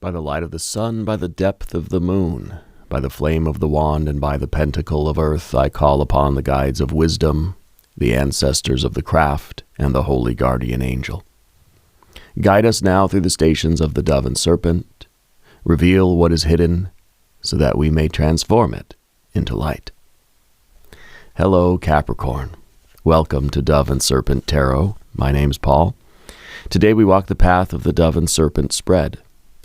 By the light of the sun, by the depth of the moon, by the flame of the wand, and by the pentacle of earth, I call upon the guides of wisdom, the ancestors of the craft, and the holy guardian angel. Guide us now through the stations of the dove and serpent. Reveal what is hidden, so that we may transform it into light. Hello, Capricorn. Welcome to Dove and Serpent Tarot. My name's Paul. Today we walk the path of the dove and serpent spread,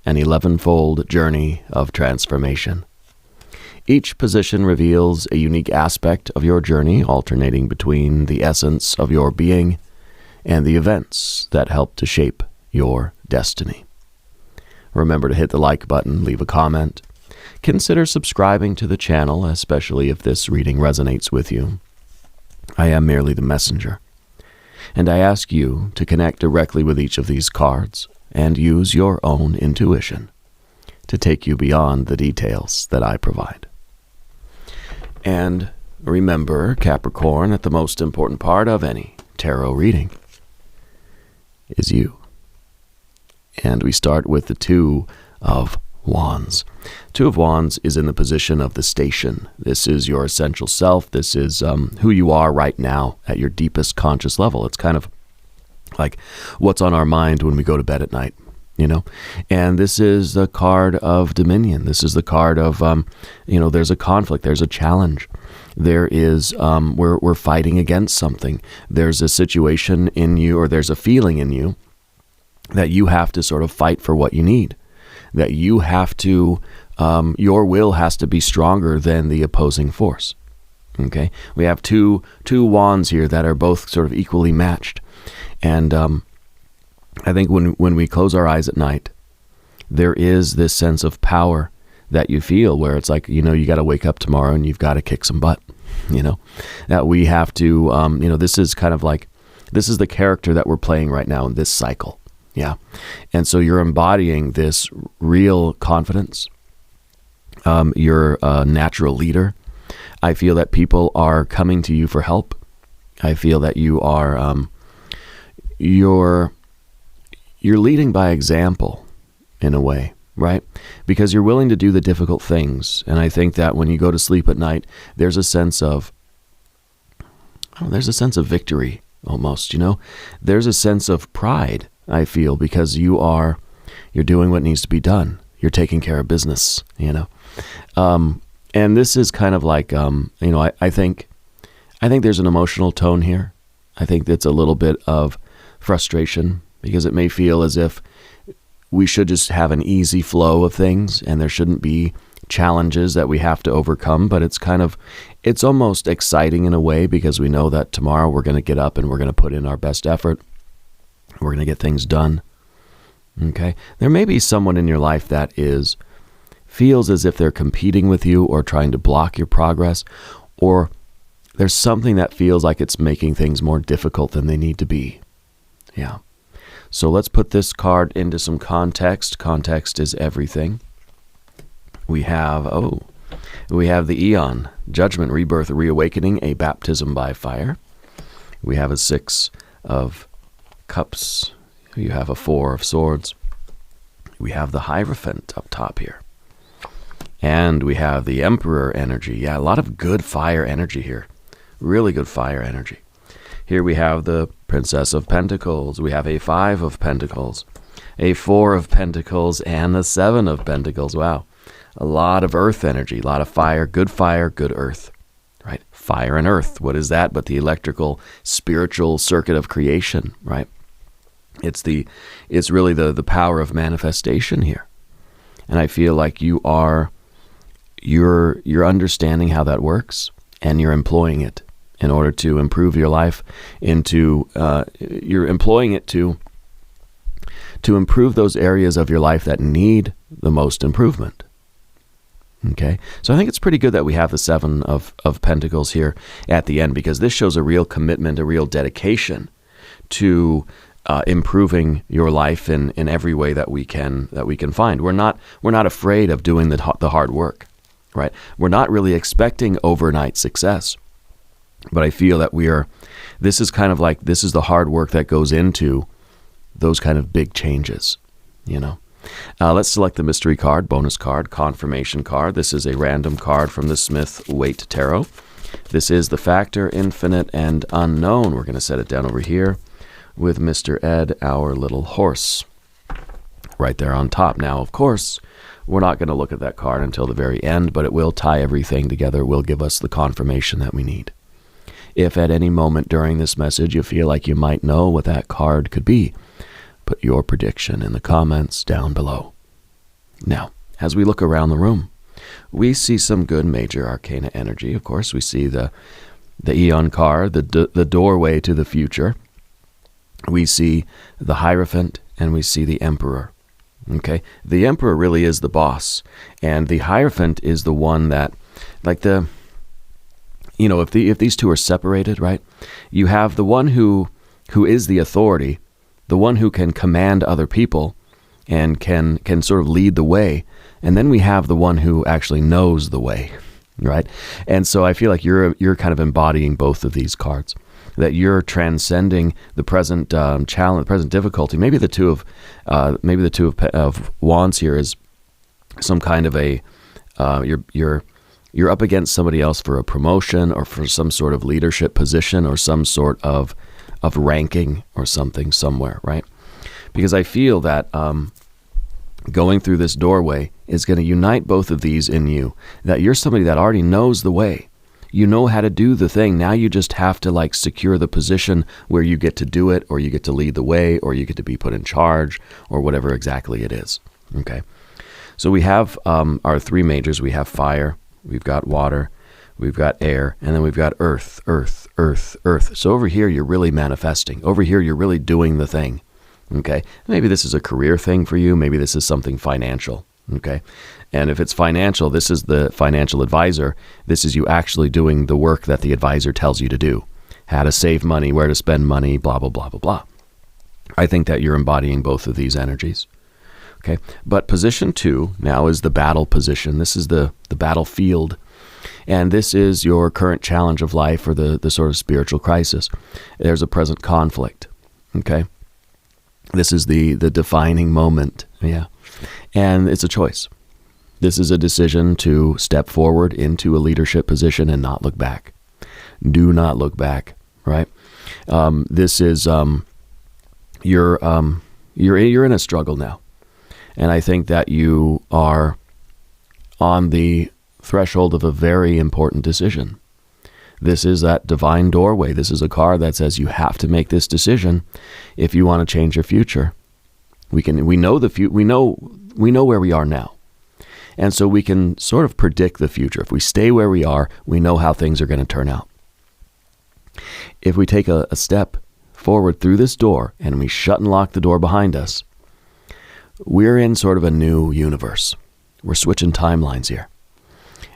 an 11-fold journey of transformation. Each position reveals a unique aspect of your journey, alternating between the essence of your being and the events that help to shape your destiny. Remember to hit the like button, leave a comment. Consider subscribing to the channel, especially if this reading resonates with you. I am merely the messenger, and I ask you to connect directly with each of these cards and use your own intuition to take you beyond the details that I provide. And remember, Capricorn, that the most important part of any tarot reading is you. And we start with the Two of Wands. Two of Wands is in the position of the station. This is your essential self. This is who you are right now at your deepest conscious level. It's kind of like what's on our mind when we go to bed at night, you know? And this is the card of dominion. This is the card of, there's a conflict, there's a challenge. There is, we're fighting against something. There's a situation in you, or there's a feeling in you that you have to sort of fight for what you need. That you have to, your will has to be stronger than the opposing force. Okay? We have two wands here that are both sort of equally matched. And I think when we close our eyes at night, there is this sense of power that you feel where it's like, you got to wake up tomorrow and you've got to kick some butt, that we have to, this is kind of like, this is the character that we're playing right now in this cycle. Yeah. And so you're embodying this real confidence. You're a natural leader. I feel that people are coming to you for help. I feel that you are, you're leading by example in a way, right? Because you're willing to do the difficult things. And I think that when you go to sleep at night, there's a sense of victory almost, There's a sense of pride, I feel, because you're doing what needs to be done. You're taking care of business, And this is kind of like, I think there's an emotional tone here. I think it's a little bit of frustration because it may feel as if we should just have an easy flow of things and there shouldn't be challenges that we have to overcome, but it's almost exciting in a way because we know that tomorrow we're going to get up and we're going to put in our best effort. We're going to get things done. Okay? There may be someone in your life that feels as if they're competing with you or trying to block your progress, or there's something that feels like it's making things more difficult than they need to be. Yeah. So let's put this card into some context. Context is everything. We have the Eon, Judgment, Rebirth, Reawakening, a Baptism by Fire. We have a Six of Cups. You have a Four of Swords. We have the Hierophant up top here. And we have the Emperor energy. Yeah, a lot of good fire energy here. Really good fire energy. Here we have the Princess of Pentacles. We have a Five of Pentacles, a Four of Pentacles, and the Seven of Pentacles. Wow. A lot of earth energy, a lot of fire, good earth, right? Fire and earth. What is that but the electrical, spiritual circuit of creation, right? It's really the power of manifestation here. And I feel like you're understanding how that works and you're employing it in order to improve your life you're employing it to improve those areas of your life that need the most improvement. Okay, so I think it's pretty good that we have the Seven of Pentacles here at the end, because this shows a real commitment, a real dedication to improving your life in every way that we can find. We're not afraid of doing the hard work, right? We're not really expecting overnight success, but I feel that this is the hard work that goes into those kind of big changes, Let's select the mystery card, bonus card, confirmation card. This is a random card from the Smith-Waite Tarot. This is the factor, infinite, and unknown. We're going to set it down over here with Mr. Ed, our little horse, right there on top. Now, of course, we're not going to look at that card until the very end, but it will tie everything together. It will give us the confirmation that we need. If at any moment during this message you feel like you might know what that card could be, put your prediction in the comments down below. Now, as we look around the room, we see some good major arcana energy. Of course, we see the Eon card, the doorway to the future. We see the Hierophant, and we see the Emperor. Okay, the Emperor really is the boss, and the Hierophant is the one that, like if these two are separated, right? You have the one who is the authority, the one who can command other people and can sort of lead the way. And then we have the one who actually knows the way, right? And so I feel like you're kind of embodying both of these cards, that you're transcending the present challenge, the present difficulty. Maybe the two of wands here is some kind of a you're up against somebody else for a promotion or for some sort of leadership position or some sort of ranking or something somewhere, right? Because I feel that going through this doorway is going to unite both of these in you, that you're somebody that already knows the way. You know how to do the thing. Now you just have to secure the position where you get to do it, or you get to lead the way, or you get to be put in charge, or whatever exactly it is. Okay. So we have our three majors. We have fire, we've got water, we've got air, and then we've got earth, earth, earth, earth. So over here, you're really manifesting. Over here, you're really doing the thing. Okay. Maybe this is a career thing for you. Maybe this is something financial. Okay. And if it's financial, this is the financial advisor. This is you actually doing the work that the advisor tells you to do. How to save money, where to spend money, blah, blah, blah, blah, blah. I think that you're embodying both of these energies. Okay. But position 2 now is the battle position. This is the battlefield. And this is your current challenge of life, or the sort of spiritual crisis. There's a present conflict. Okay. This is the defining moment. Yeah. And it's a choice. This is a decision to step forward into a leadership position and not look back. Do not look back, right? This is, you're in a struggle now. And I think that you are on the threshold of a very important decision. This is that divine doorway. This is a card that says you have to make this decision if you want to change your future. We know where we are now. And so we can sort of predict the future. If we stay where we are, we know how things are going to turn out. If we take a step forward through this door and we shut and lock the door behind us, we're in sort of a new universe. We're switching timelines here.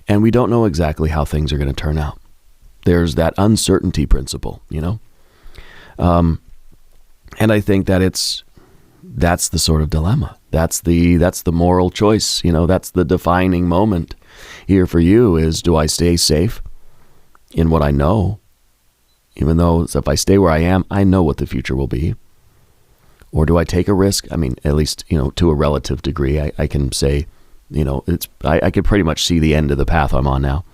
And we don't know exactly how things are going to turn out. There's that uncertainty principle, And I think that that's the sort of dilemma. That's the moral choice. That's the defining moment here for you is, do I stay safe in what I know? Even though if I stay where I am, I know what the future will be. Or do I take a risk? I mean, at least, to a relative degree, I can say, I could pretty much see the end of the path I'm on now.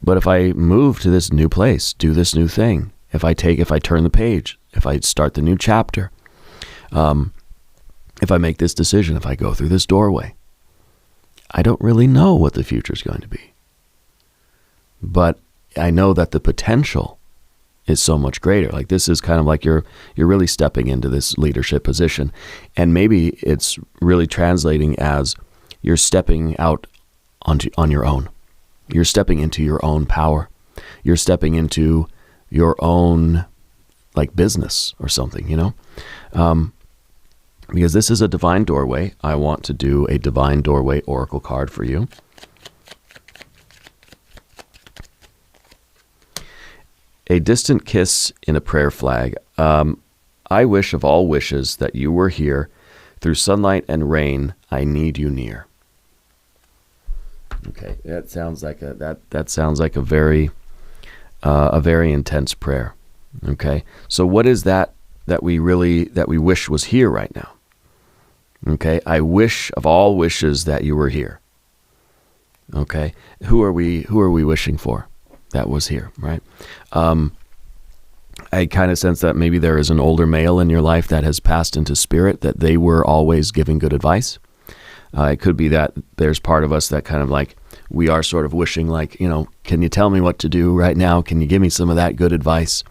But if I move to this new place, do this new thing, if I turn the page, if I start the new chapter, if I make this decision, if I go through this doorway, I don't really know what the future is going to be. But I know that the potential is so much greater. Like this is kind of like you're really stepping into this leadership position. And maybe it's really translating as you're stepping out on your own. You're stepping into your own power. You're stepping into your own business or something, because this is a divine doorway. I want to do a divine doorway oracle card for you. A distant kiss in a prayer flag. I wish of all wishes that you were here. Through sunlight and rain, I need you near. Okay, that sounds like a very intense prayer. Okay, so what is that we wish was here right now? Okay, I wish of all wishes that you were here. Okay, who are we wishing for that was here, right? I kind of sense that maybe there is an older male in your life that has passed into spirit, that they were always giving good advice. It could be that there's part of us that kind of like, we are sort of wishing like, can you tell me what to do right now? Can you give me some of that good advice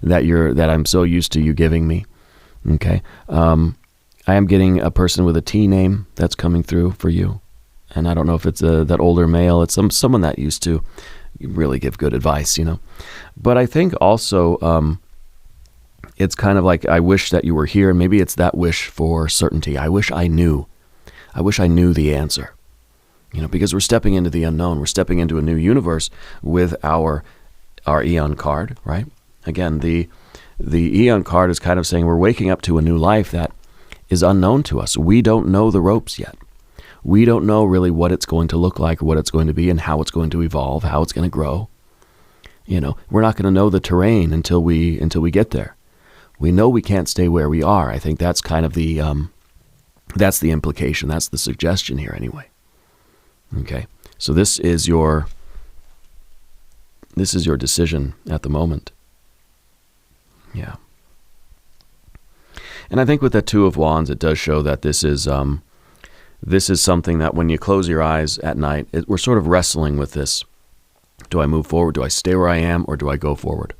that I'm so used to you giving me? Okay. I am getting a person with a T name that's coming through for you. And I don't know if it's that older male. It's someone that used to really give good advice, But I think also it's kind of like, I wish that you were here. And maybe it's that wish for certainty. I wish I knew the answer, because we're stepping into the unknown. We're stepping into a new universe with our Eon card, right? Again, the Eon card is kind of saying we're waking up to a new life that is unknown to us. We don't know the ropes yet. We don't know really what it's going to look like, or what it's going to be, and how it's going to evolve, how it's going to grow. We're not going to know the terrain until we get there. We know we can't stay where we are. I think that's kind of the that's the implication. That's the suggestion here, anyway. Okay, so this is your decision at the moment. Yeah. And I think with that Two of Wands, it does show that this is something that when you close your eyes at night, we're sort of wrestling with this. Do I move forward? Do I stay where I am, or do I go forward?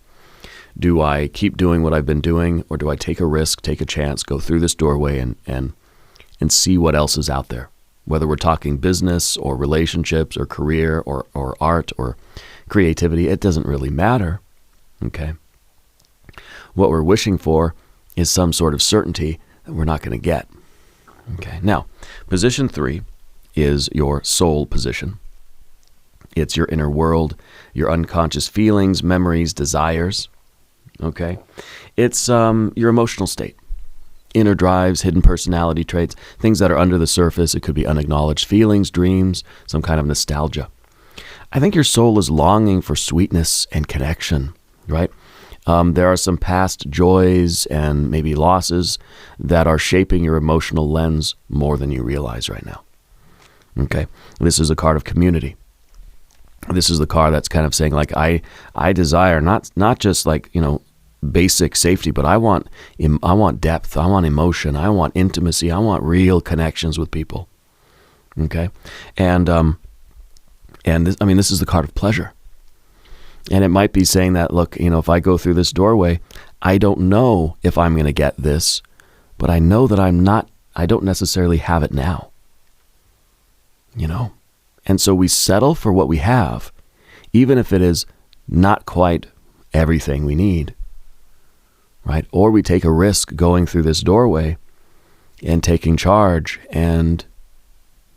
Do I keep doing what I've been doing, or do I take a risk, take a chance, go through this doorway and see what else is out there? Whether we're talking business or relationships or career or art or creativity, it doesn't really matter. Okay. What we're wishing for is some sort of certainty that we're not going to get. Okay. Now, position 3 is your soul position. It's your inner world, your unconscious feelings, memories, desires. Okay. It's your emotional state, inner drives, hidden personality traits, things that are under the surface. It could be unacknowledged feelings, dreams, some kind of nostalgia. I think your soul is longing for sweetness and connection, right? There are some past joys and maybe losses that are shaping your emotional lens more than you realize right now. Okay, this is a card of community. This is the card that's kind of saying like, I desire not just like, basic safety, but I want depth, I want emotion, I want intimacy, I want real connections with people. Okay, and this is the card of pleasure. And it might be saying that, look, if I go through this doorway, I don't know if I'm going to get this, but I know that I don't necessarily have it now. And so we settle for what we have, even if it is not quite everything we need, right? Or we take a risk going through this doorway and taking charge and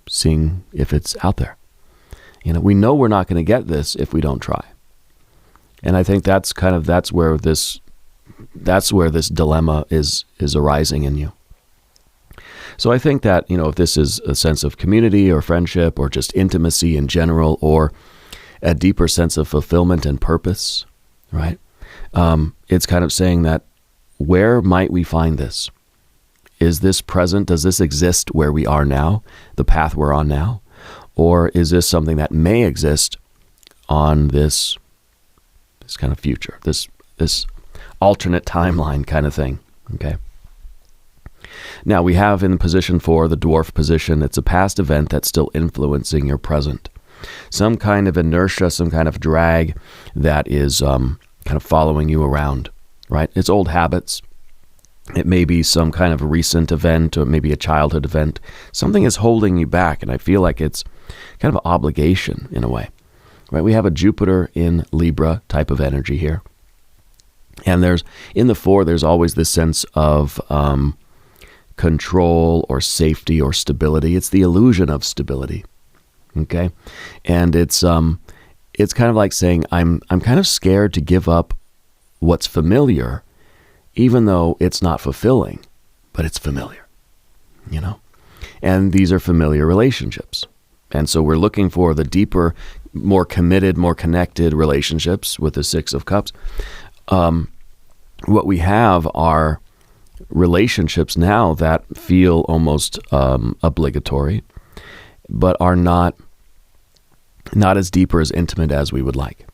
seeing if it's out there. We know we're not going to get this if we don't try. And I think that's where this dilemma is arising in you. So I think that, if this is a sense of community or friendship or just intimacy in general, or a deeper sense of fulfillment and purpose, right? It's kind of saying that, where might we find this? Is this present? Does this exist where we are now, the path we're on now? Or is this something that may exist on this kind of future, this alternate timeline kind of thing? Okay. Now we have in position 4 the Dwarf Position. It's a past event that's still influencing your present. Some kind of inertia, some kind of drag that is kind of following you around, right? It's old habits. It may be some kind of recent event, or maybe a childhood event. Something is holding you back, and I feel like it's kind of an obligation in a way, right? We have a Jupiter in Libra type of energy here. And in the 4, there's always this sense of control or safety or stability. It's the illusion of stability. Okay. And it's kind of like saying, I'm kind of scared to give up what's familiar, even though it's not fulfilling, but it's familiar, and these are familiar relationships. And so we're looking for the deeper, more committed, more connected relationships with the 6 of Cups. What we have are relationships now that feel almost obligatory, but are not as deep or as intimate as we would like.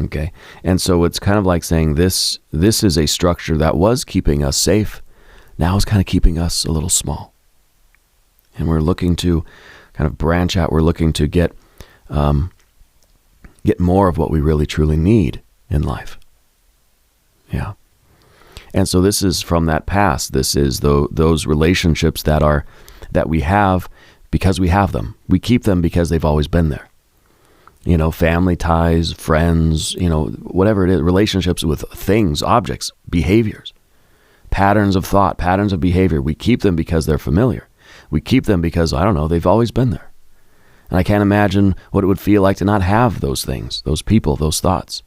Okay, and so it's kind of like saying this is a structure that was keeping us safe, now is kind of keeping us a little small, and we're looking to kind of branch out. We're looking to get more of what we really truly need in life. Yeah. And so this is from that past. This is those relationships that we have because we have them. We keep them because they've always been there. Family ties, friends, whatever it is, relationships with things, objects, behaviors, patterns of thought, patterns of behavior. We keep them because they're familiar. We keep them because, I don't know, they've always been there. And I can't imagine what it would feel like to not have those things, those people, those thoughts,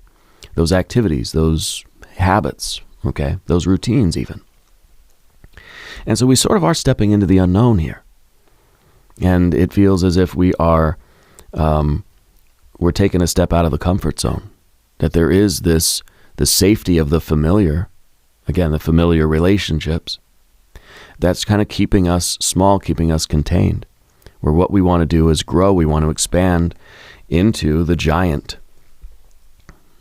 those activities, those habits, okay, those routines even. And so we sort of are stepping into the unknown here. And it feels as if we are, we're taking a step out of the comfort zone, that there is the safety of the familiar, again, the familiar relationships, that's kind of keeping us small, keeping us contained, where what we want to do is grow, we want to expand into the giant,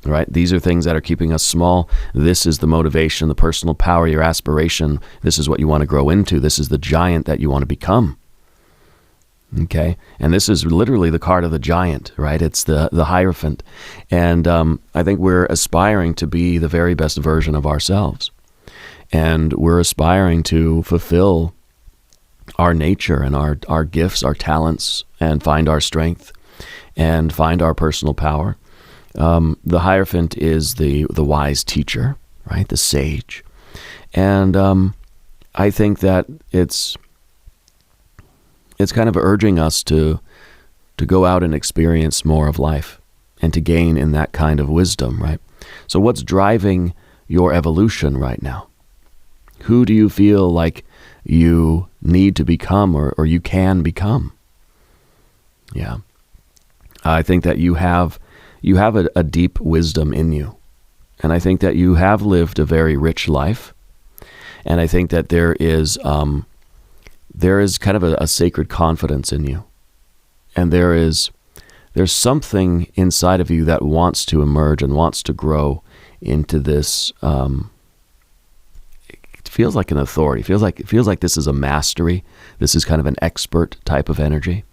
right? These are things that are keeping us small. This is the motivation, the personal power, your aspiration. This is what you want to grow into. This is the giant that you want to become. Okay, and this is literally the card of the giant, right? It's the Hierophant. And I think we're aspiring to be the very best version of ourselves. And we're aspiring to fulfill our nature and our gifts, our talents, and find our strength and find our personal power. The Hierophant is the wise teacher, right? The sage. And I think that it's kind of urging us to go out and experience more of life and to gain in that kind of wisdom, right? So what's driving your evolution right now? Who do you feel like you need to become or you can become? Yeah. I think that you have a deep wisdom in you. And I think that you have lived a very rich life. And I think that there is kind of a sacred confidence in you. And there's something inside of you that wants to emerge and wants to grow into this, it feels like an authority. It feels like this is a mastery. This is kind of an expert type of energy.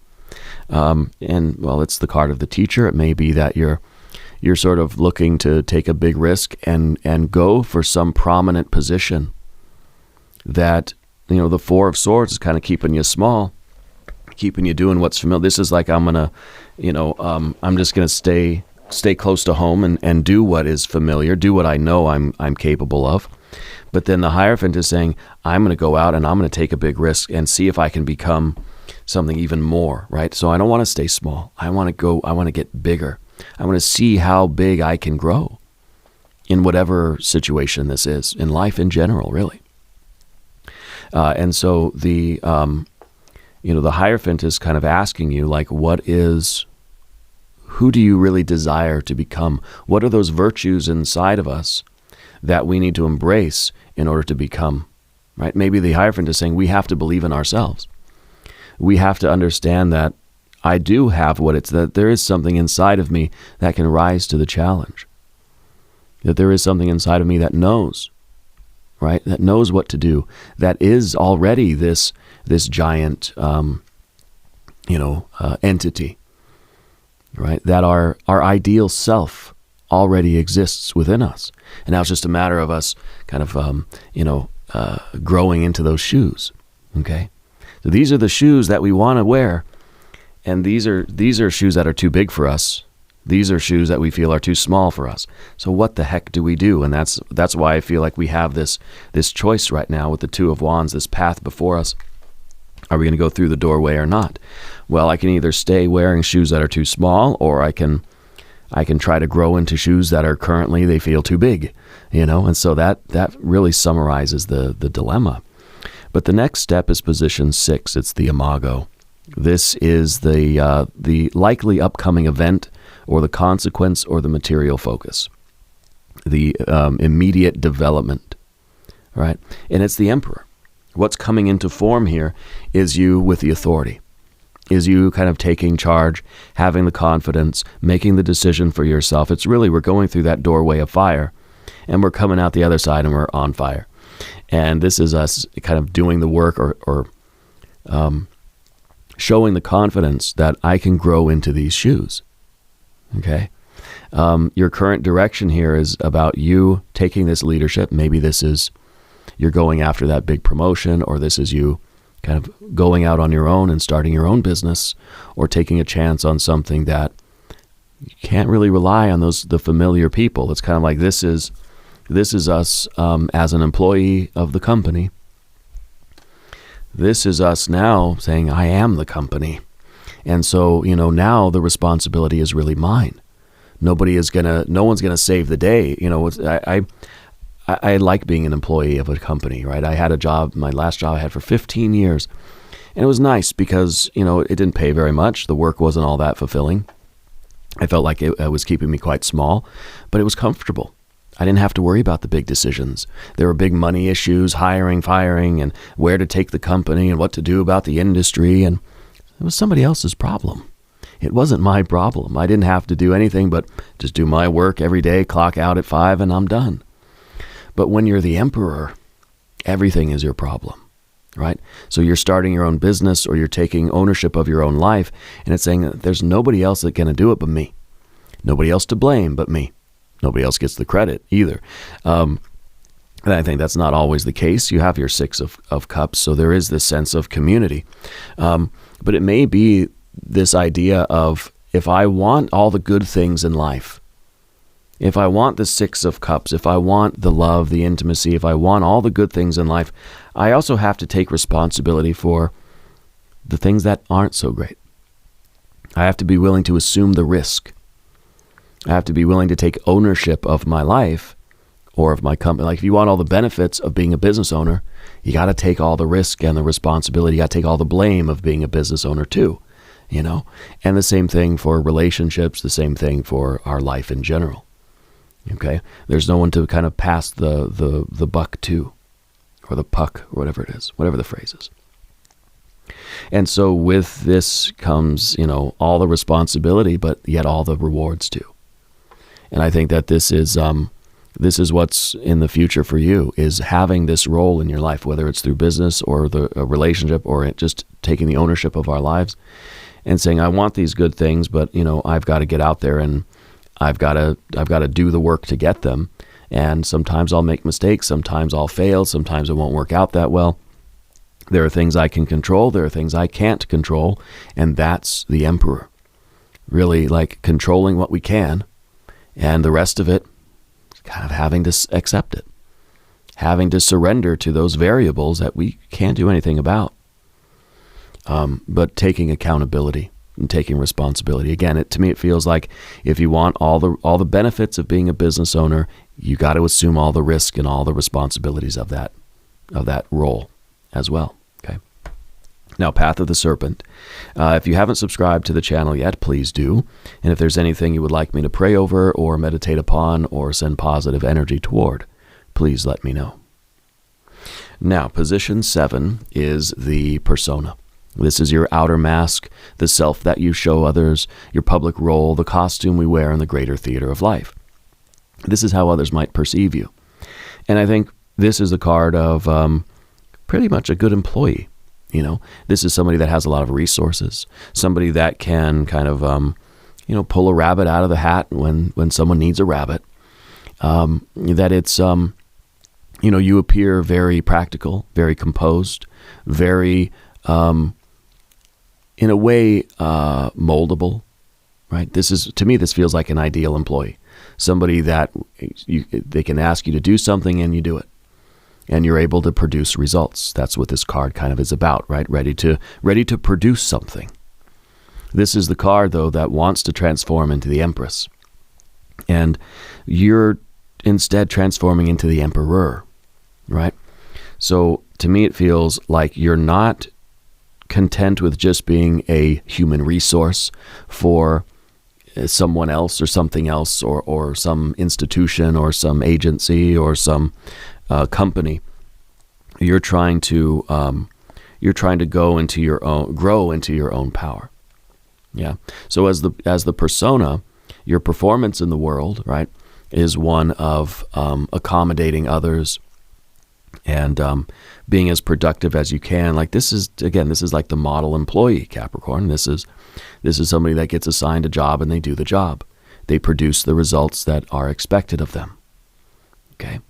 And well, it's the card of the teacher. It may be that you're sort of looking to take a big risk and go for some prominent position that, the Four of Swords is kind of keeping you small, keeping you doing what's familiar. This is like, I'm just going to stay close to home and do what is familiar, do what I know I'm capable of. But then the Hierophant is saying, I'm going to go out and I'm going to take a big risk and see if I can become something even more, right? So I don't want to stay small. I want to get bigger. I want to see how big I can grow in whatever situation this is, in life in general, really. And so the Hierophant is kind of asking you, like, who do you really desire to become? What are those virtues inside of us that we need to embrace in order to become, right? Maybe the Hierophant is saying we have to believe in ourselves. We have to understand that I do have that there is something inside of me that can rise to the challenge. That there is something inside of me that knows, right? That knows what to do. That is already this giant, entity, right? That our ideal self already exists within us. And now it's just a matter of us kind of, growing into those shoes, okay? So these are the shoes that we want to wear. And these are shoes that are too big for us. These are shoes that we feel are too small for us. So what the heck do we do? And that's why I feel like we have this choice right now with the Two of Wands, this path before us. Are we going to go through the doorway or not? Well, I can either stay wearing shoes that are too small, or I can try to grow into shoes that are currently, they feel too big, And so that really summarizes the dilemma. But the next step is position 6. It's the imago. This is the likely upcoming event or the consequence or the material focus, the immediate development, right? And it's the emperor. What's coming into form here is you with the authority, is you kind of taking charge, having the confidence, making the decision for yourself. It's really, we're going through that doorway of fire, and we're coming out the other side, and we're on fire. And this is us kind of doing the work, or showing the confidence that I can grow into these shoes. Okay? Your current direction here is about you taking this leadership. Maybe this is you're going after that big promotion, or this is you kind of going out on your own and starting your own business, or taking a chance on something that you can't really rely on the familiar people. It's kind of like this is us as an employee of the company. This is us now saying, I am the company. And so, now the responsibility is really mine. No one's gonna save the day. I like being an employee of a company, right? I had a job, my last job I had for 15 years. And it was nice because, it didn't pay very much. The work wasn't all that fulfilling. I felt like it was keeping me quite small, but it was comfortable. I didn't have to worry about the big decisions. There were big money issues, hiring, firing, and where to take the company and what to do about the industry. And it was somebody else's problem. It wasn't my problem. I didn't have to do anything but just do my work every day, clock out at 5, and I'm done. But when you're the emperor, everything is your problem, right? So you're starting your own business, or you're taking ownership of your own life, and it's saying that there's nobody else that can do it but me. Nobody else to blame but me. Nobody else gets the credit either. And I think that's not always the case. You have your 6 of Cups, so there is this sense of community. But it may be this idea of, if I want all the good things in life, if I want the 6 of Cups, if I want the love, the intimacy, if I want all the good things in life, I also have to take responsibility for the things that aren't so great. I have to be willing to assume the risk. I have to be willing to take ownership of my life or of my company. Like, if you want all the benefits of being a business owner, you got to take all the risk and the responsibility. You got to take all the blame of being a business owner too, And the same thing for relationships, the same thing for our life in general. Okay? There's no one to kind of pass the buck to, or the puck, or whatever it is, whatever the phrase is. And so with this comes, all the responsibility, but yet all the rewards too. And I think that this is what's in the future for you, is having this role in your life, whether it's through business or a relationship, or just taking the ownership of our lives and saying, I want these good things, but I've got to get out there and I've got to do the work to get them. And sometimes I'll make mistakes, sometimes I'll fail, sometimes it won't work out that well. There are things I can control, there are things I can't control, and that's the emperor. Really, like, controlling what we can, and the rest of it, kind of having to accept it, having to surrender to those variables that we can't do anything about, but taking accountability and taking responsibility. Again, to me, it feels like if you want all the benefits of being a business owner, you got to assume all the risk and all the responsibilities of that role as well. Okay. Now, Path of the Serpent. If you haven't subscribed to the channel yet, please do. And if there's anything you would like me to pray over or meditate upon or send positive energy toward, please let me know. Now, position 7 is the persona. This is your outer mask, the self that you show others, your public role, the costume we wear in the greater theater of life. This is how others might perceive you. And I think this is the card of pretty much a good employee. This is somebody that has a lot of resources, somebody that can kind of, pull a rabbit out of the hat when someone needs a rabbit. That it's, you appear very practical, very composed, very, in a way, moldable, right? To me, this feels like an ideal employee, somebody that they can ask you to do something and you do it. And you're able to produce results. That's what this card kind of is about, right? Ready to produce something. This is the card, though, that wants to transform into the Empress. And you're instead transforming into the Emperor, right? So to me, it feels like you're not content with just being a human resource for someone else or something else, or some institution or some agency or some company. you're trying to grow into your own power. Yeah. So as the persona, your performance in the world, right, is one of accommodating others and being as productive as you can. Like this is like the model employee, Capricorn. This is somebody that gets assigned a job and they do the job. They produce the results that are expected of them. Okay.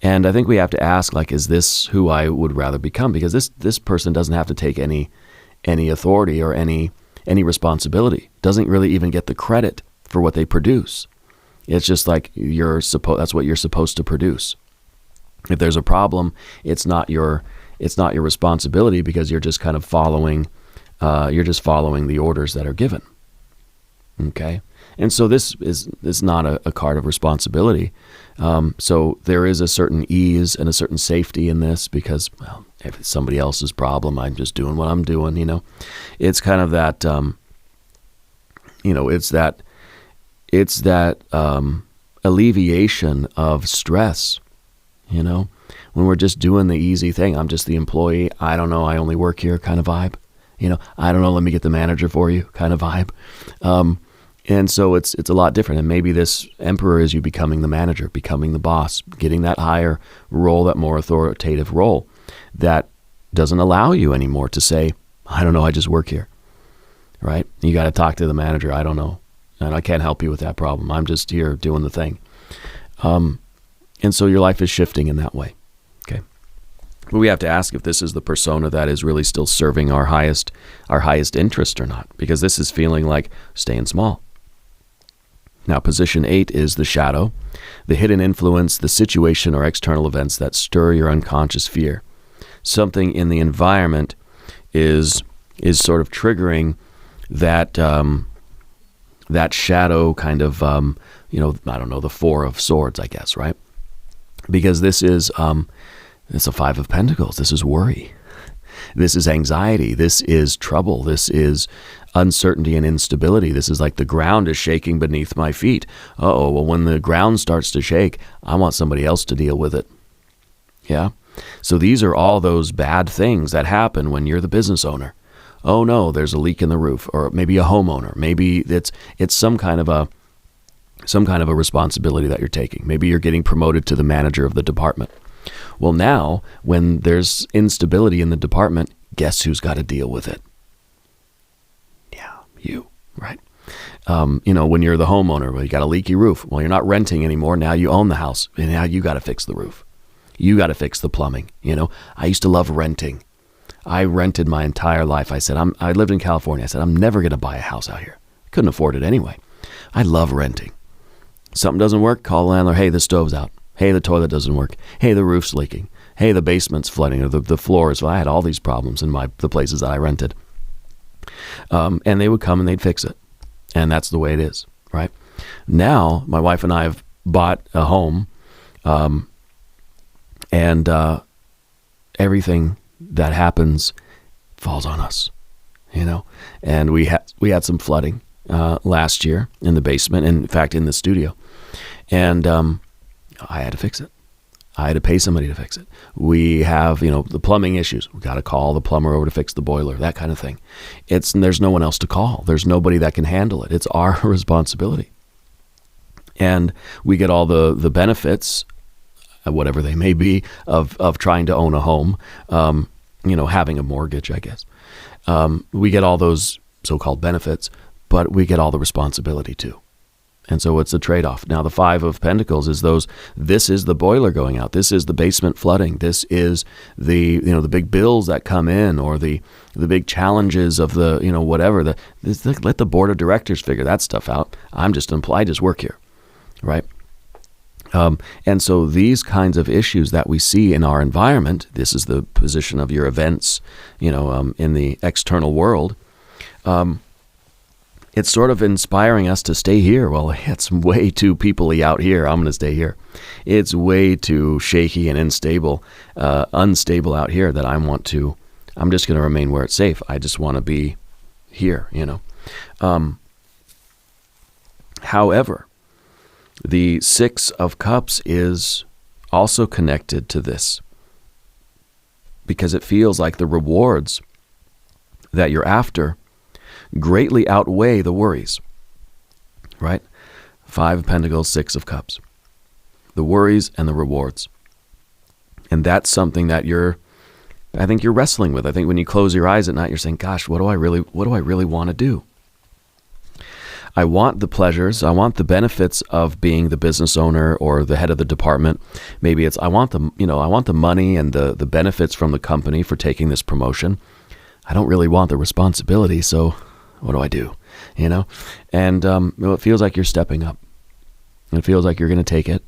And I think we have to ask, like, is this who I would rather become? Because this person doesn't have to take any authority or any responsibility. Doesn't really even get the credit for what they produce. It's just like that's what you're supposed to produce. If there's a problem, it's not your responsibility because you're just kind of following the orders that are given. Okay? And so this is not a card of responsibility. So there is a certain ease and a certain safety in this because, well, if it's somebody else's problem, I'm just doing what I'm doing, It's kind of that, it's that alleviation of stress, when we're just doing the easy thing. I'm just the employee. I don't know. I only work here kind of vibe. I don't know. Let me get the manager for you kind of vibe. And so it's a lot different. And maybe this emperor is you becoming the manager, becoming the boss, getting that higher role, that more authoritative role that doesn't allow you anymore to say, I don't know, I just work here, right? You got to talk to the manager. I don't know. And I can't help you with that problem. I'm just here doing the thing. And so your life is shifting in that way. Okay. But we have to ask if this is the persona that is really still serving our highest interest or not, because this is feeling like staying small. Now, position 8 is the shadow, the hidden influence, the situation or external events that stir your unconscious fear. Something in the environment is sort of triggering that shadow kind of, I don't know, the Four of Swords, I guess, right? Because this is, it's a Five of Pentacles. This is worry. This is anxiety. This is trouble. This is uncertainty and instability. This is like the ground is shaking beneath my feet. Uh-oh, well, when the ground starts to shake, I want somebody else to deal with it. Yeah? So these are all those bad things that happen when you're the business owner. Oh no, there's a leak in the roof, or maybe a homeowner. Maybe it's some kind of a responsibility that you're taking. Maybe you're getting promoted to the manager of the department. Well, now, when there's instability in the department, guess who's got to deal with it? Yeah, you, right? When you're the homeowner, well, you got a leaky roof. Well, you're not renting anymore. Now you own the house, and now you got to fix the roof. You got to fix the plumbing. I used to love renting. I rented my entire life. I said, I lived in California. I said, I'm never going to buy a house out here. Couldn't afford it anyway. I love renting. Something doesn't work, call the landlord. Hey, the stove's out. Hey, the toilet doesn't work. Hey, the roof's leaking. Hey, the basement's flooding, or the floors. Well, I had all these problems in the places that I rented. And they would come and they'd fix it. And that's the way it is, right? Now, my wife and I have bought a home, and everything that happens falls on us, And we had some flooding last year in the basement, in fact, in the studio. And I had to fix it. I had to pay somebody to fix it. We have, the plumbing issues. We got to call the plumber over to fix the boiler, that kind of thing. There's no one else to call. There's nobody that can handle it. It's our responsibility. And we get all the benefits, whatever they may be, of trying to own a home, having a mortgage, I guess. We get all those so-called benefits, but we get all the responsibility too. And so it's a trade-off. Now, the Five of Pentacles is this is the boiler going out. This is the basement flooding. This is the big bills that come in, or the big challenges of the, whatever. Let the board of directors figure that stuff out. I just work here, right? And so these kinds of issues that we see in our environment, this is the position of your events, in the external world. It's sort of inspiring us to stay here. Well, it's way too people-y out here. I'm going to stay here. It's way too shaky and unstable out here that I'm just going to remain where it's safe. I just want to be here, However, the Six of Cups is also connected to this. because it feels like the rewards that you're after greatly outweigh the worries, right? 5 of Pentacles, 6 of Cups. The worries and the rewards. And that's something that I think you're wrestling with. I think when you close your eyes at night, you're saying, gosh, what do I really want to do? I want the pleasures. I want the benefits of being the business owner or the head of the department. Maybe it's, I want the money and the benefits from the company for taking this promotion. I don't really want the responsibility. So what do I do? And it feels like you're stepping up. It feels like you're going to take it,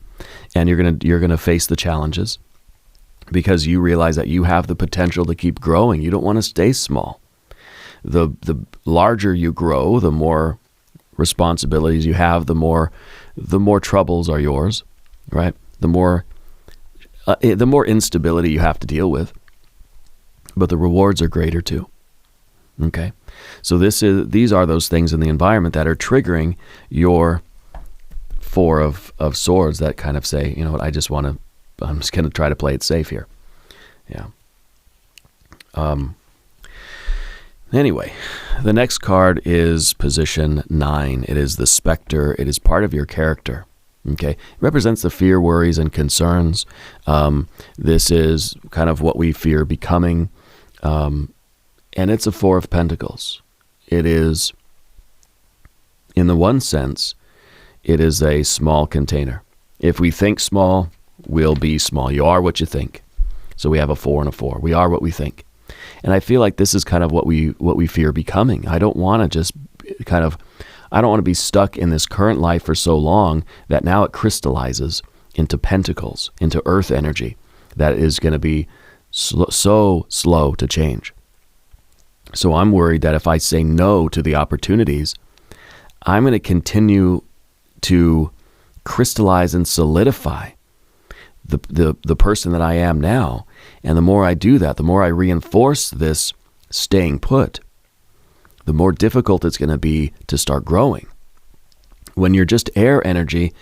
and you're going to face the challenges, because you realize that you have the potential to keep growing. You don't want to stay small. The larger you grow, the more responsibilities you have, the more troubles are yours, right? The more instability you have to deal with, but the rewards are greater too. Okay, so these are those things in the environment that are triggering your 4 of Swords that kind of say, you know what, I'm just going to try to play it safe here. Yeah. Anyway, the next card is position 9. It is the Spectre. It is part of your character. Okay. It represents the fear, worries, and concerns. This is kind of what we fear becoming. And it's a 4 of Pentacles. It is, in the one sense, it is a small container. If we think small, we'll be small. You are what you think. So we have a 4 and a 4. We are what we think. And I feel like this is kind of what we fear becoming. I don't want to I don't want to be stuck in this current life for so long that now it crystallizes into pentacles, into earth energy that is going to be so slow to change. So I'm worried that if I say no to the opportunities, I'm going to continue to crystallize and solidify the person that I am now. And the more I do that, the more I reinforce this staying put, the more difficult it's going to be to start growing. When you're just air energy,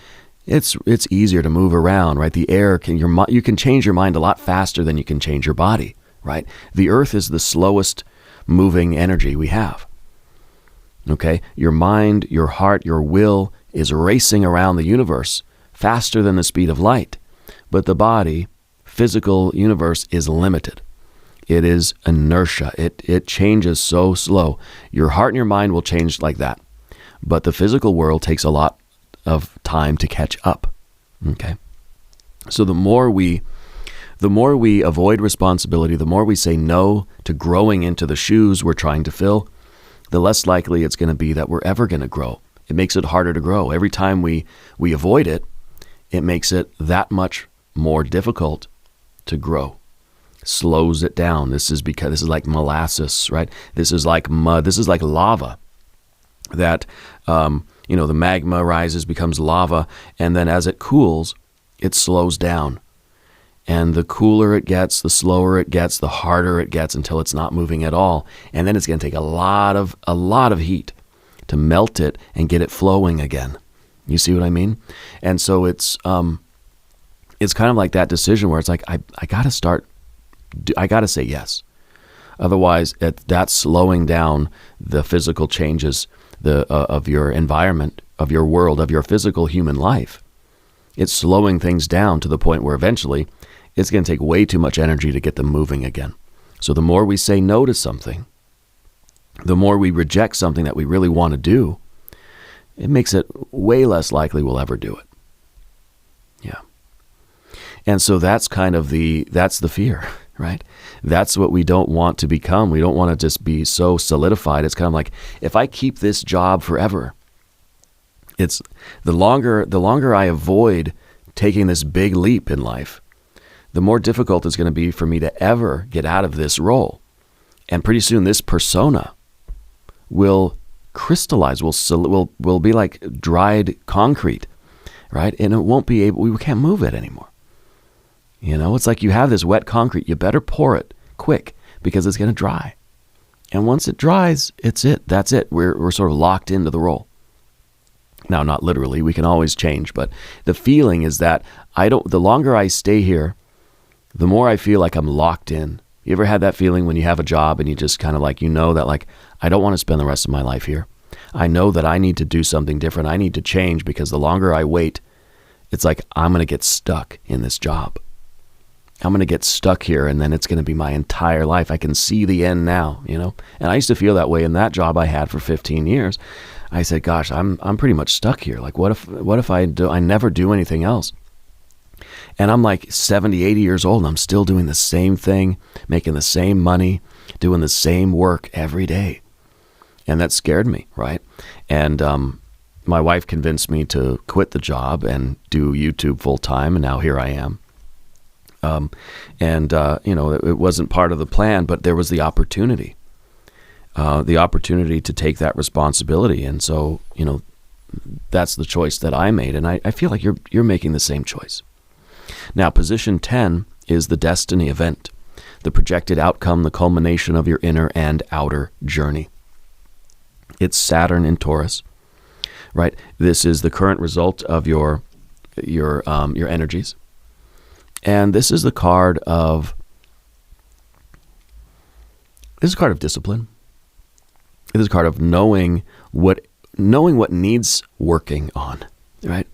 it's easier to move around, right? The air you can change your mind a lot faster than you can change your body, right? The earth is the slowest moving energy we have. Okay? Your mind, your heart, your will is racing around the universe faster than the speed of light. But the body, physical universe, is limited. It is inertia. It changes so slow. Your heart and your mind will change like that. But the physical world takes a lot of time to catch up. Okay? So the more we avoid responsibility, the more we say no to growing into the shoes we're trying to fill, the less likely it's going to be that we're ever going to grow. It makes it harder to grow. Every time we avoid it, it makes it that much more difficult to grow. Slows it down. This is like molasses, right? This is like mud. This is like lava. That the magma rises, becomes lava, and then as it cools, it slows down. And the cooler it gets, the slower it gets, the harder it gets until it's not moving at all. And then it's going to take a lot of heat to melt it and get it flowing again. You see what I mean? And so it's kind of like that decision where it's like, I got to say yes. Otherwise, that's slowing down the physical changes of your environment, of your world, of your physical human life. It's slowing things down to the point where eventually it's going to take way too much energy to get them moving again. So the more we say no to something, the more we reject something that we really want to do, it makes it way less likely we'll ever do it. Yeah. And so that's that's the fear, right? That's what we don't want to become. We don't want to just be so solidified. It's kind of like, if I keep this job forever, it's the longer I avoid taking this big leap in life, the more difficult it's going to be for me to ever get out of this role. And pretty soon this persona will crystallize, will be like dried concrete, right? And it won't be able, we can't move it anymore. It's like you have this wet concrete, you better pour it quick because it's going to dry. And once it dries, that's it. We're sort of locked into the role. Now, not literally, we can always change, but the feeling is that the longer I stay here, the more I feel like I'm locked in You ever had that feeling when you have a job and you just kind of like, you know that like, I don't want to spend the rest of my life here. I know that I need to do something different. I need to change, because the longer I wait, it's like I'm going to get stuck in this job. I'm going to get stuck here, and then it's going to be my entire life. I can see the end now, you know? And I used to feel that way in that job I had for 15 years. I said, gosh, I'm pretty much stuck here. Like, what if I never do anything else? And I'm like 70, 80 years old, and I'm still doing the same thing, making the same money, doing the same work every day. And that scared me, right? And my wife convinced me to quit the job and do YouTube full time, and now here I am. It wasn't part of the plan, but there was the opportunity to take that responsibility. And so, that's the choice that I made. And I feel like you're making the same choice. Now, position 10 is the destiny event, the projected outcome, the culmination of your inner and outer journey. It's Saturn in Taurus, right? This is the current result of your energies. And this is the card of discipline. This is a card of knowing what needs working on, right?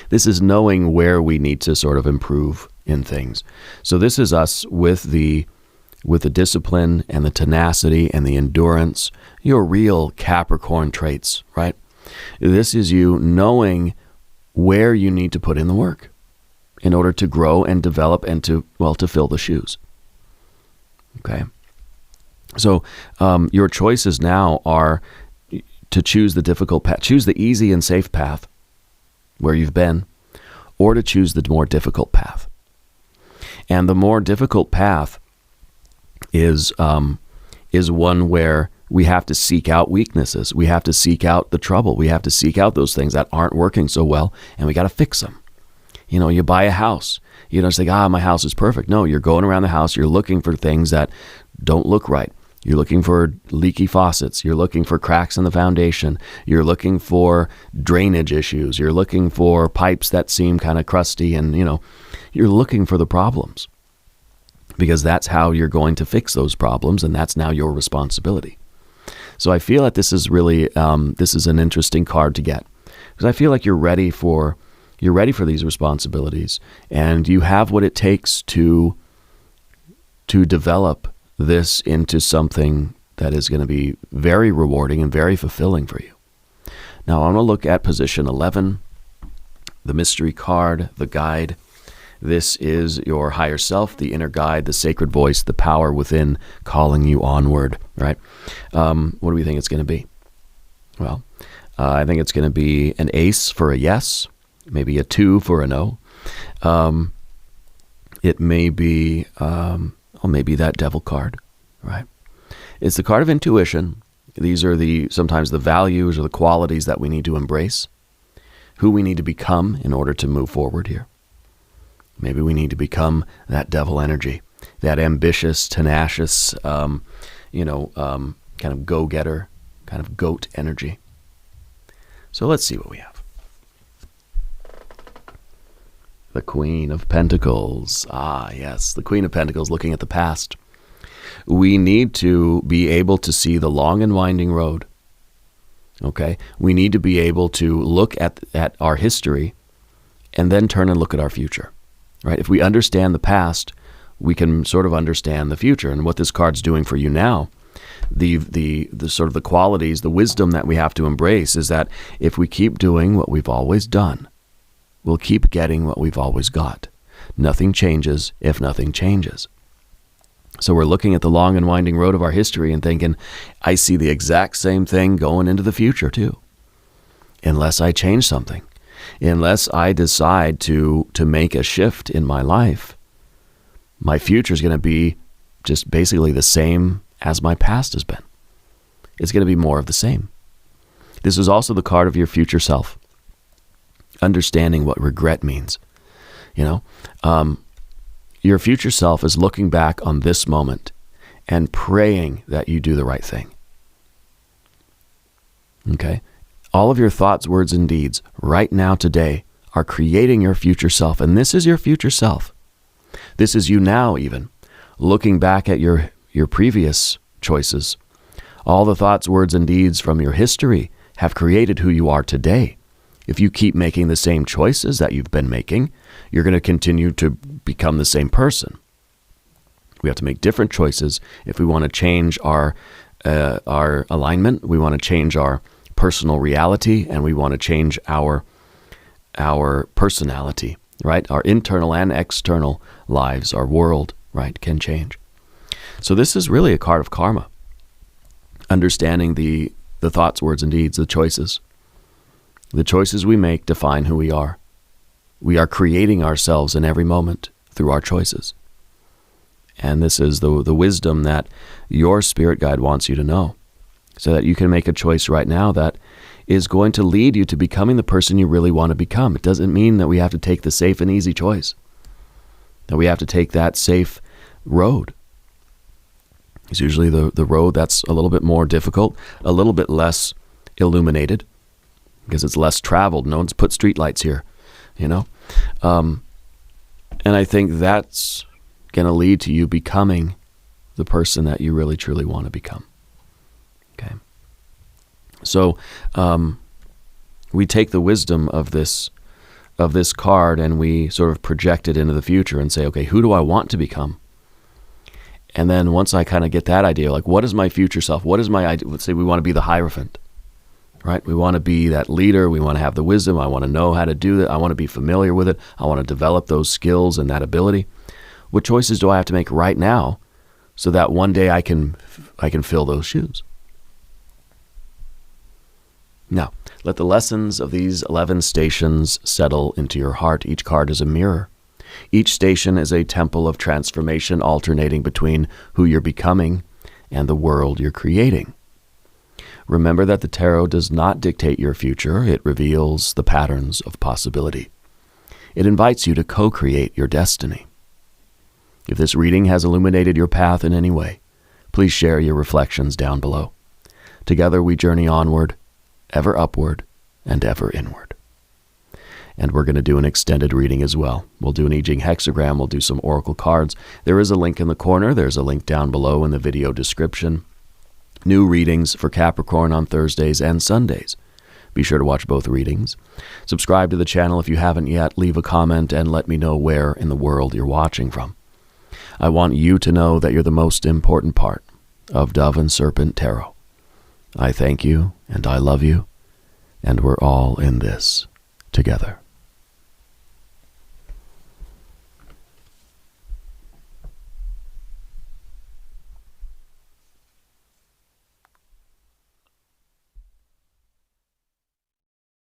This is knowing where we need to sort of improve in things. So this is us with the discipline and the tenacity and the endurance, your real Capricorn traits, right? This is you knowing where you need to put in the work in order to grow and develop and to fill the shoes. Okay. So your choices now are to choose the difficult path, choose the easy and safe path where you've been, or to choose the more difficult path. And the more difficult path is one where we have to seek out weaknesses. We have to seek out the trouble. We have to seek out those things that aren't working so well, and we got to fix them. You buy a house. You don't think, my house is perfect. No, you're going around the house. You're looking for things that don't look right. You're looking for leaky faucets. You're looking for cracks in the foundation. You're looking for drainage issues. You're looking for pipes that seem kind of crusty, and, you're looking for the problems, because that's how you're going to fix those problems, and that's now your responsibility. So I feel that this is really, this is an interesting card to get, because I feel like you're ready for these responsibilities, and you have what it takes to develop this into something that is going to be very rewarding and very fulfilling for you. Now, I'm going to look at position 11, the mystery card, the guide. This is your higher self, the inner guide, the sacred voice, the power within calling you onward, right? What do we think it's going to be? Well, I think it's going to be an ace for a yes, maybe a 2 for a no. It may be, maybe that devil card, right? It's the card of intuition. These are sometimes the values or the qualities that we need to embrace, who we need to become in order to move forward here. Maybe we need to become that devil energy, that ambitious, tenacious, kind of go-getter, kind of goat energy. So let's see what we have. The Queen of Pentacles. Ah, yes, the Queen of Pentacles looking at the past. We need to be able to see the long and winding road. Okay? We need to be able to look at our history and then turn and look at our future. Right? If we understand the past, we can sort of understand the future. And what this card's doing for you now, the sort of the qualities, the wisdom that we have to embrace is that if we keep doing what we've always done, we'll keep getting what we've always got. Nothing changes if nothing changes. So we're looking at the long and winding road of our history and thinking, I see the exact same thing going into the future too. Unless I change something, unless I decide to make a shift in my life, my future is going to be just basically the same as my past has been. It's going to be more of the same. This is also the card of your future self. Understanding what regret means. Your future self is looking back on this moment and praying that you do the right thing. Okay? All of your thoughts, words, and deeds right now today are creating your future self. And this is your future self. This is you now even, looking back at your previous choices. All the thoughts, words, and deeds from your history have created who you are today. If you keep making the same choices that you've been making, you're going to continue to become the same person. We have to make different choices if we want to change our alignment, we want to change our personal reality, and we want to change our personality, right? Our internal and external lives, our world, right, can change. So this is really a card of karma. Understanding the thoughts, words, and deeds, the choices. The choices we make define who we are. We are creating ourselves in every moment through our choices. And this is the wisdom that your spirit guide wants you to know, so that you can make a choice right now that is going to lead you to becoming the person you really want to become. It doesn't mean that we have to take the safe and easy choice, that we have to take that safe road. It's usually the road that's a little bit more difficult, a little bit less illuminated, because it's less traveled. No one's put streetlights here, you know? And I think that's going to lead to you becoming the person that you really, truly want to become. Okay. So we take the wisdom of this card and we sort of project it into the future and say, okay, who do I want to become? And then once I kind of get that idea, like, what is my future self? What is my idea? Let's say we want to be the Hierophant, right? We want to be that leader. We want to have the wisdom. I want to know how to do that. I want to be familiar with it. I want to develop those skills and that ability. What choices do I have to make right now so that one day I can fill those shoes? Now, let the lessons of these 11 stations settle into your heart. Each card is a mirror. Each station is a temple of transformation, alternating between who you're becoming and the world you're creating. Remember that the tarot does not dictate your future. It reveals the patterns of possibility. It invites you to co-create your destiny. If this reading has illuminated your path in any way, please share your reflections down below. Together we journey onward, ever upward, and ever inward. And we're going to do an extended reading as well. We'll do an I Ching hexagram. We'll do some oracle cards. There is a link in the corner. There's a link down below in the video description. New readings for Capricorn on Thursdays and Sundays. Be sure to watch both readings. Subscribe to the channel if you haven't yet. Leave a comment and let me know where in the world you're watching from. I want you to know that you're the most important part of Dove and Serpent Tarot. I thank you and I love you, and we're all in this together.